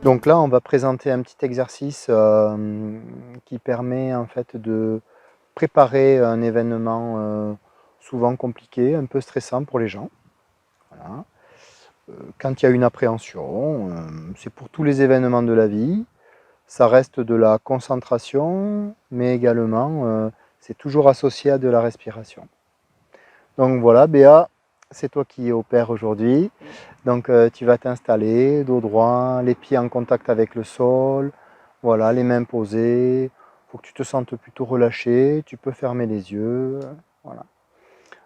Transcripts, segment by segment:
Donc là, on va présenter un petit exercice qui permet en fait de préparer un événement souvent compliqué, un peu stressant pour les gens. Voilà. Quand il y a une appréhension, c'est pour tous les événements de la vie. Ça reste de la concentration, mais également c'est toujours associé à de la respiration. Donc voilà, Béa, c'est toi qui opères aujourd'hui. Donc tu vas t'installer, dos droit, les pieds en contact avec le sol, voilà, les mains posées. Il faut que tu te sentes plutôt relâché, tu peux fermer les yeux. Voilà.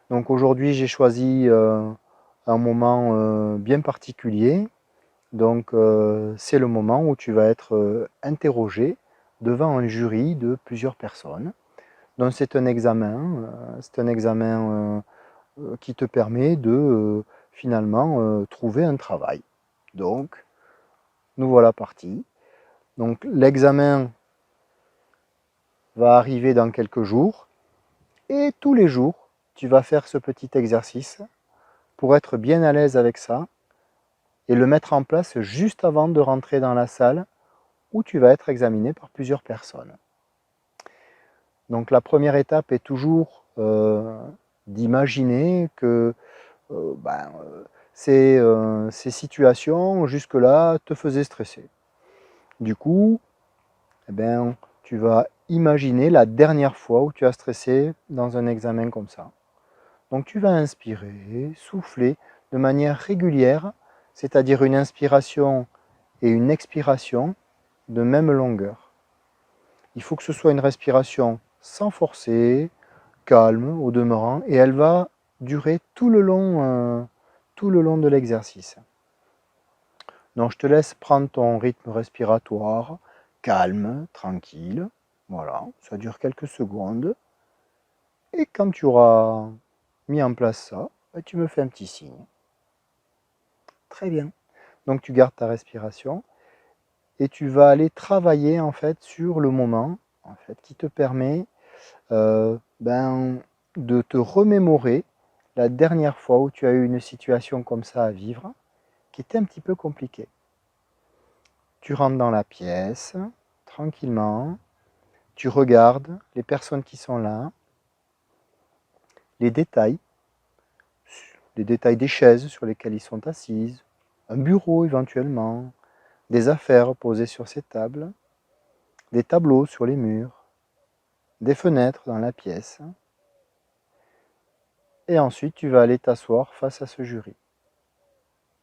Donc aujourd'hui j'ai choisi un moment bien particulier. Donc c'est le moment où tu vas être interrogé devant un jury de plusieurs personnes. Donc c'est un examen qui te permet de finalement trouver un travail. Donc, nous voilà partis. Donc, l'examen va arriver dans quelques jours et tous les jours, tu vas faire ce petit exercice pour être bien à l'aise avec ça et le mettre en place juste avant de rentrer dans la salle où tu vas être examiné par plusieurs personnes. Donc, la première étape est toujours d'imaginer que ces situations jusque-là te faisaient stresser. Du coup, eh ben, tu vas imaginer la dernière fois où tu as stressé dans un examen comme ça. Donc tu vas inspirer, souffler de manière régulière, c'est-à-dire une inspiration et une expiration de même longueur. Il faut que ce soit une respiration sans forcer, calme au demeurant, et elle va durer tout le long de l'exercice. Donc je te laisse prendre ton rythme respiratoire, calme, tranquille. Voilà, ça dure quelques secondes. Et quand tu auras mis en place ça, tu me fais un petit signe. Très bien. Donc tu gardes ta respiration et tu vas aller travailler en fait sur le moment en fait, qui te permet de te remémorer la dernière fois où tu as eu une situation comme ça à vivre, qui était un petit peu compliquée. Tu rentres dans la pièce, tranquillement, tu regardes les personnes qui sont là, les détails des chaises sur lesquelles ils sont assises, un bureau éventuellement, des affaires posées sur ces tables, des tableaux sur les murs, des fenêtres dans la pièce. Et ensuite, tu vas aller t'asseoir face à ce jury.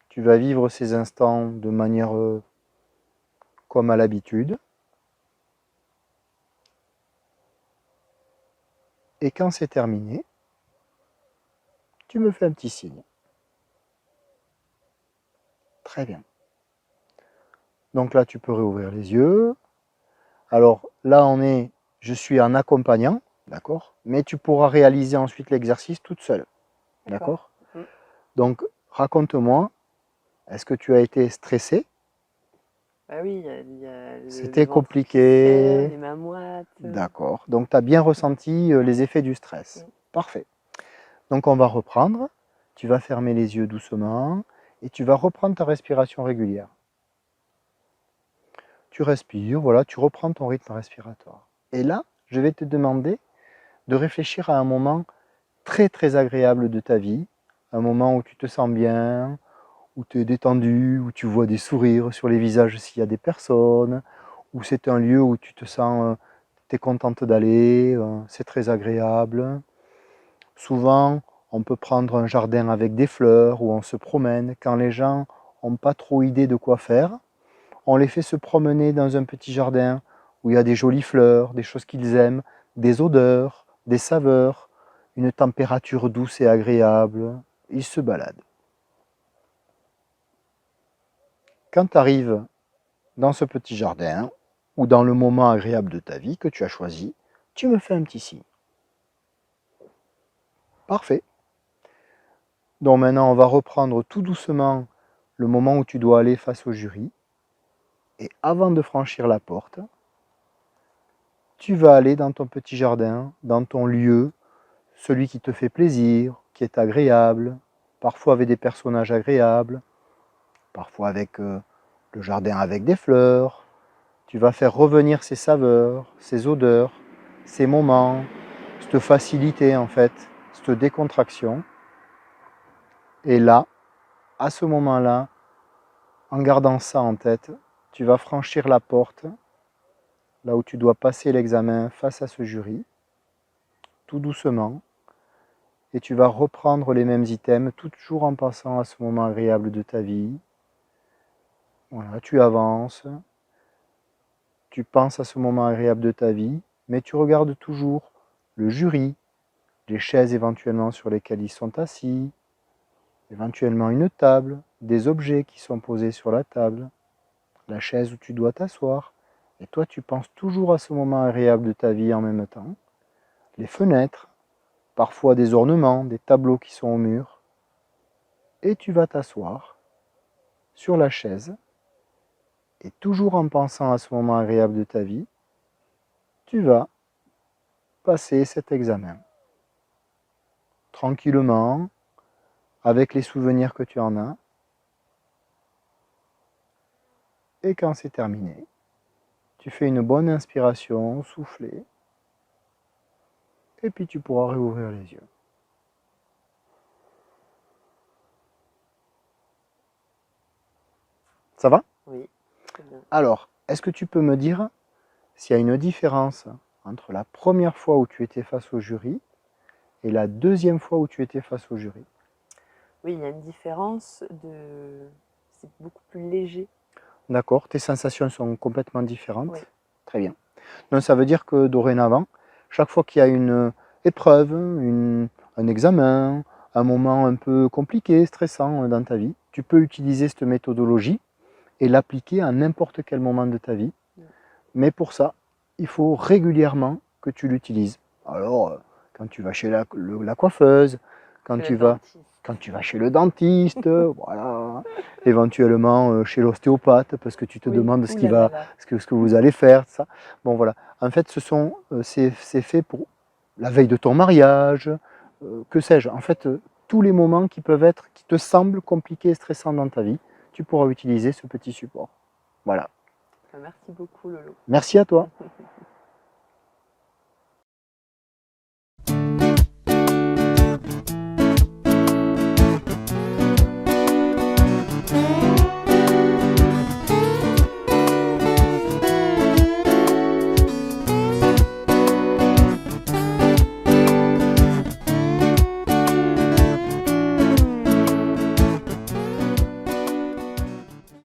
Tu vas vivre ces instants de manière comme à l'habitude. Et quand c'est terminé, tu me fais un petit signe. Très bien. Donc là, tu peux réouvrir les yeux. Alors là, je suis en accompagnant, d'accord? Mais tu pourras réaliser ensuite l'exercice toute seule, d'accord? Donc, raconte-moi, est-ce que tu as été stressé? Bah oui, il y a le C'était ventre qui serre, compliqué? les mains moites. D'accord. Donc, tu as bien ressenti les effets du stress. Parfait. Donc, on va reprendre. Tu vas fermer les yeux doucement et tu vas reprendre ta respiration régulière. Tu respires, voilà, tu reprends ton rythme respiratoire. Et là, je vais te demander de réfléchir à un moment très très agréable de ta vie, un moment où tu te sens bien, où tu es détendu, où tu vois des sourires sur les visages s'il y a des personnes, où c'est un lieu où tu te sens, tu es contente d'aller, c'est très agréable. Souvent, on peut prendre un jardin avec des fleurs où on se promène. Quand les gens n'ont pas trop idée de quoi faire, on les fait se promener dans un petit jardin où il y a des jolies fleurs, des choses qu'ils aiment, des odeurs, des saveurs, une température douce et agréable. Ils se baladent. Quand tu arrives dans ce petit jardin ou dans le moment agréable de ta vie que tu as choisi, tu me fais un petit signe. Parfait. Donc maintenant, on va reprendre tout doucement le moment où tu dois aller face au jury. Et avant de franchir la porte, tu vas aller dans ton petit jardin, dans ton lieu, celui qui te fait plaisir, qui est agréable, parfois avec des personnages agréables, parfois avec le jardin avec des fleurs. Tu vas faire revenir ces saveurs, ces odeurs, ces moments, cette facilité en fait, cette décontraction. Et là, à ce moment-là, en gardant ça en tête, tu vas franchir la porte, là où tu dois passer l'examen face à ce jury, tout doucement, et tu vas reprendre les mêmes items, toujours en pensant à ce moment agréable de ta vie. Voilà, tu avances, tu penses à ce moment agréable de ta vie, mais tu regardes toujours le jury, les chaises éventuellement sur lesquelles ils sont assis, éventuellement une table, des objets qui sont posés sur la table, la chaise où tu dois t'asseoir, et toi tu penses toujours à ce moment agréable de ta vie en même temps, les fenêtres, parfois des ornements, des tableaux qui sont au mur, et tu vas t'asseoir sur la chaise, et toujours en pensant à ce moment agréable de ta vie, tu vas passer cet examen. Tranquillement, avec les souvenirs que tu en as, et quand c'est terminé, tu fais une bonne inspiration, souffler, et puis tu pourras réouvrir les yeux. Ça va? Oui, très bien. Alors, est-ce que tu peux me dire s'il y a une différence entre la première fois où tu étais face au jury et la deuxième fois où tu étais face au jury? Oui, il y a une différence de... C'est beaucoup plus léger. D'accord, tes sensations sont complètement différentes? Oui. Très bien. Donc ça veut dire que dorénavant, chaque fois qu'il y a une épreuve, un examen, un moment un peu compliqué, stressant dans ta vie, tu peux utiliser cette méthodologie et l'appliquer à n'importe quel moment de ta vie. Mais pour ça, il faut régulièrement que tu l'utilises. Alors, quand tu vas chez la coiffeuse, quand tu vas chez le dentiste, voilà, éventuellement chez l'ostéopathe, parce que tu te Oui, demandes ouh là là là. ce que vous allez faire, ça. Bon voilà. En fait, c'est fait pour la veille de ton mariage, que sais-je. En fait, tous les moments qui te semblent compliqués et stressants dans ta vie, tu pourras utiliser ce petit support. Voilà. Merci beaucoup, Lolo. Merci à toi.